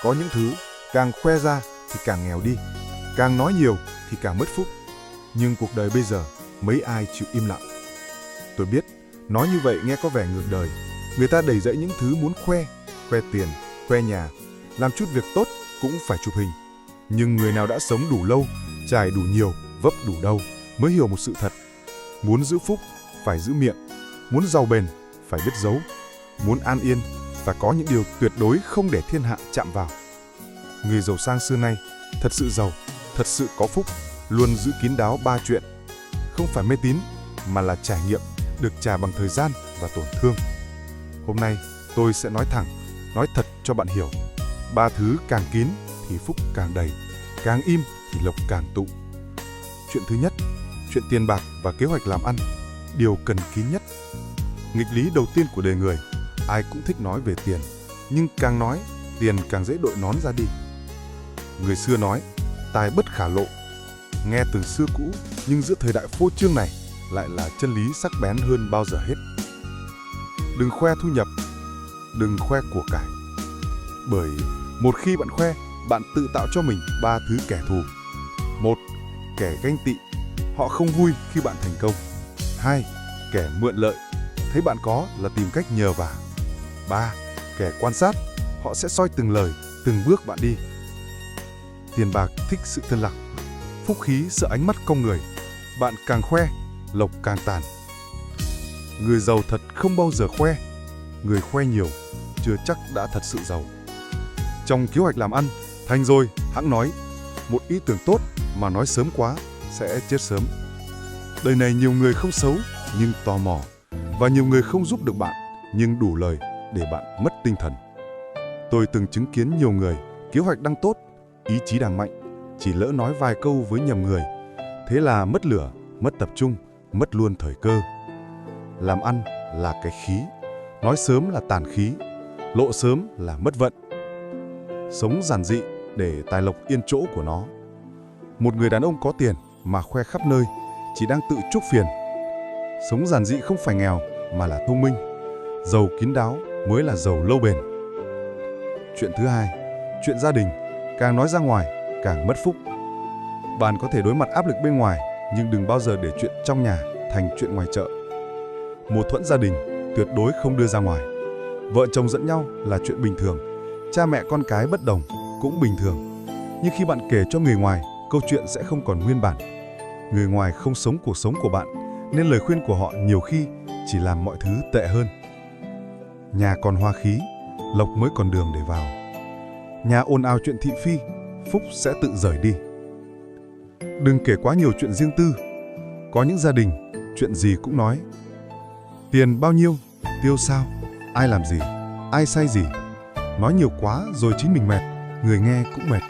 Có những thứ càng khoe ra thì càng nghèo đi, càng nói nhiều thì càng mất phúc. Nhưng cuộc đời bây giờ mấy ai chịu im lặng. Tôi biết, nói như vậy nghe có vẻ ngược đời. Người ta đầy dẫy những thứ muốn khoe tiền, khoe nhà, làm chút việc tốt cũng phải chụp hình. Nhưng người nào đã sống đủ lâu, trải đủ nhiều, vấp đủ đau mới hiểu một sự thật. Muốn giữ phúc, phải giữ miệng. Muốn giàu bền, phải biết giấu. Muốn an yên, phải có những điều tuyệt đối không để thiên hạ chạm vào. Người giàu sang xưa nay, thật sự giàu, thật sự có phúc, luôn giữ kín đáo 3 chuyện. Không phải mê tín, mà là trải nghiệm, được trả bằng thời gian và tổn thương. Hôm nay, tôi sẽ nói thẳng, nói thật cho bạn hiểu. 3 thứ càng kín thì phúc càng đầy, càng im thì lộc càng tụ. Chuyện thứ nhất, chuyện tiền bạc và kế hoạch làm ăn, điều cần kín nhất. Nghịch lý đầu tiên của đời người, ai cũng thích nói về tiền, nhưng càng nói, tiền càng dễ đội nón ra đi. Người xưa nói, tài bất khả lộ. Nghe từ xưa cũ, nhưng giữa thời đại phô trương này lại là chân lý sắc bén hơn bao giờ hết. Đừng khoe thu nhập, đừng khoe của cải. Bởi một khi bạn khoe, bạn tự tạo cho mình 3 thứ kẻ thù. 1. Kẻ ganh tị, họ không vui khi bạn thành công. 2. Kẻ mượn lợi, thấy bạn có là tìm cách nhờ vả. 3. Kẻ quan sát, họ sẽ soi từng lời, từng bước bạn đi. Tiền bạc thích sự thân lặng, phúc khí sợ ánh mắt con người. Bạn càng khoe, lộc càng tàn. Người giàu thật không bao giờ khoe. Người khoe nhiều, chưa chắc đã thật sự giàu. Trong kế hoạch làm ăn, thành rồi, hãng nói, một ý tưởng tốt mà nói sớm quá sẽ chết sớm. Đời này nhiều người không xấu nhưng tò mò, và nhiều người không giúp được bạn nhưng đủ lời để bạn mất tinh thần. Tôi từng chứng kiến nhiều người kế hoạch đang tốt, ý chí đang mạnh, chỉ lỡ nói vài câu với nhầm người, thế là mất lửa, mất tập trung, mất luôn thời cơ. Làm ăn là cái khí, nói sớm là tàn khí, lộ sớm là mất vận. Sống giản dị để tài lộc yên chỗ của nó. Một người đàn ông có tiền mà khoe khắp nơi chỉ đang tự chuốc phiền. Sống giản dị không phải nghèo mà là thông minh. Giàu kín đáo mới là giàu lâu bền. Chuyện thứ hai, chuyện gia đình, càng nói ra ngoài càng mất phúc. Bạn có thể đối mặt áp lực bên ngoài, nhưng đừng bao giờ để chuyện trong nhà thành chuyện ngoài chợ. Mâu thuẫn gia đình tuyệt đối không đưa ra ngoài. Vợ chồng giận nhau là chuyện bình thường, cha mẹ con cái bất đồng cũng bình thường. Nhưng khi bạn kể cho người ngoài, câu chuyện sẽ không còn nguyên bản. Người ngoài không sống cuộc sống của bạn, nên lời khuyên của họ nhiều khi chỉ làm mọi thứ tệ hơn. Nhà còn hoa khí, lộc mới còn đường để vào. Nhà ồn ào chuyện thị phi, phúc sẽ tự rời đi. Đừng kể quá nhiều chuyện riêng tư. Có những gia đình, chuyện gì cũng nói. Tiền bao nhiêu, tiêu sao, ai làm gì, ai sai gì. Nói nhiều quá rồi chính mình mệt, người nghe cũng mệt.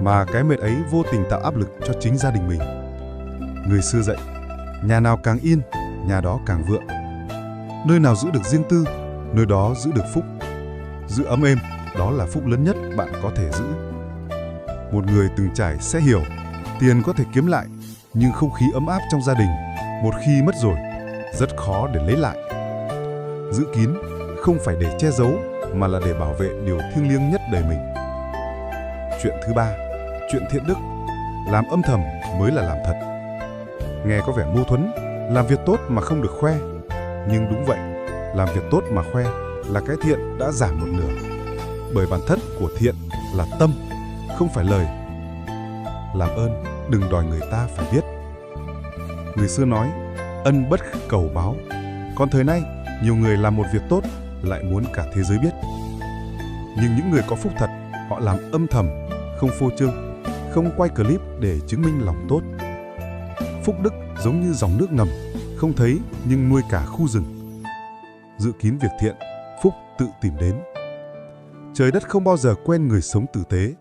Mà cái mệt ấy vô tình tạo áp lực cho chính gia đình mình. Người xưa dạy, nhà nào càng yên, nhà đó càng vượng. Nơi nào giữ được riêng tư, nơi đó giữ được phúc. Giữ ấm êm, đó là phúc lớn nhất bạn có thể giữ. Một người từng trải sẽ hiểu, tiền có thể kiếm lại, nhưng không khí ấm áp trong gia đình, một khi mất rồi, rất khó để lấy lại. Giữ kín, không phải để che giấu, mà là để bảo vệ điều thiêng liêng nhất đời mình. Chuyện thứ ba, chuyện thiện đức, làm âm thầm mới là làm thật. Nghe có vẻ mâu thuẫn, làm việc tốt mà không được khoe. Nhưng đúng vậy, làm việc tốt mà khoe là cái thiện đã giảm một nửa. Bởi bản chất của thiện là tâm, không phải lời. Làm ơn, đừng đòi người ta phải biết. Người xưa nói, ân bất cầu báo. Còn thời nay, nhiều người làm một việc tốt lại muốn cả thế giới biết. Nhưng những người có phúc thật, họ làm âm thầm, không phô trương, không quay clip để chứng minh lòng tốt. Phúc đức giống như dòng nước ngầm, không thấy nhưng nuôi cả khu rừng. Giữ kín việc thiện, phúc tự tìm đến. Trời đất không bao giờ quen người sống tử tế.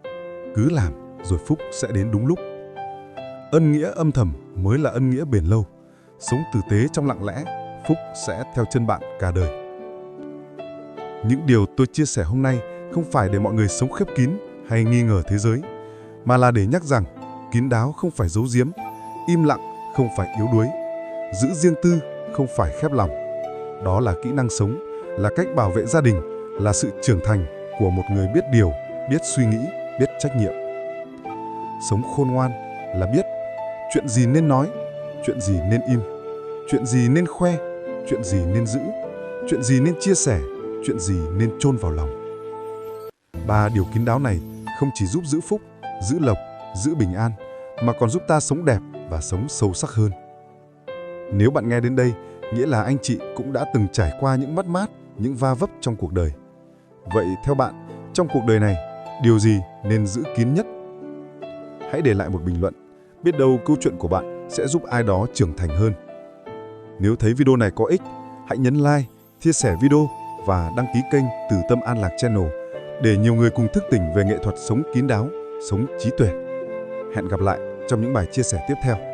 Cứ làm rồi phúc sẽ đến đúng lúc. Ân nghĩa âm thầm mới là ân nghĩa bền lâu. Sống tử tế trong lặng lẽ, phúc sẽ theo chân bạn cả đời. Những điều tôi chia sẻ hôm nay không phải để mọi người sống khép kín hay nghi ngờ thế giới, mà là để nhắc rằng kín đáo không phải giấu giếm, im lặng không phải yếu đuối, giữ riêng tư không phải khép lòng. Đó là kỹ năng sống, là cách bảo vệ gia đình, là sự trưởng thành của một người biết điều biết suy nghĩ, biết trách nhiệm. Sống khôn ngoan là biết chuyện gì nên nói, chuyện gì nên im, chuyện gì nên khoe, chuyện gì nên giữ, chuyện gì nên chia sẻ, chuyện gì nên chôn vào lòng. 3 điều kín đáo này không chỉ giúp giữ phúc, giữ lộc, giữ bình an, mà còn giúp ta sống đẹp và sống sâu sắc hơn. Nếu bạn nghe đến đây, nghĩa là anh chị cũng đã từng trải qua những mất mát, những va vấp trong cuộc đời. Vậy theo bạn, trong cuộc đời này, điều gì nên giữ kín nhất? Hãy để lại một bình luận, biết đâu câu chuyện của bạn sẽ giúp ai đó trưởng thành hơn. Nếu thấy video này có ích, hãy nhấn like, chia sẻ video và đăng ký kênh Từ Tâm An Lạc Channel để nhiều người cùng thức tỉnh về nghệ thuật sống kín đáo, sống trí tuệ. Hẹn gặp lại trong những bài chia sẻ tiếp theo.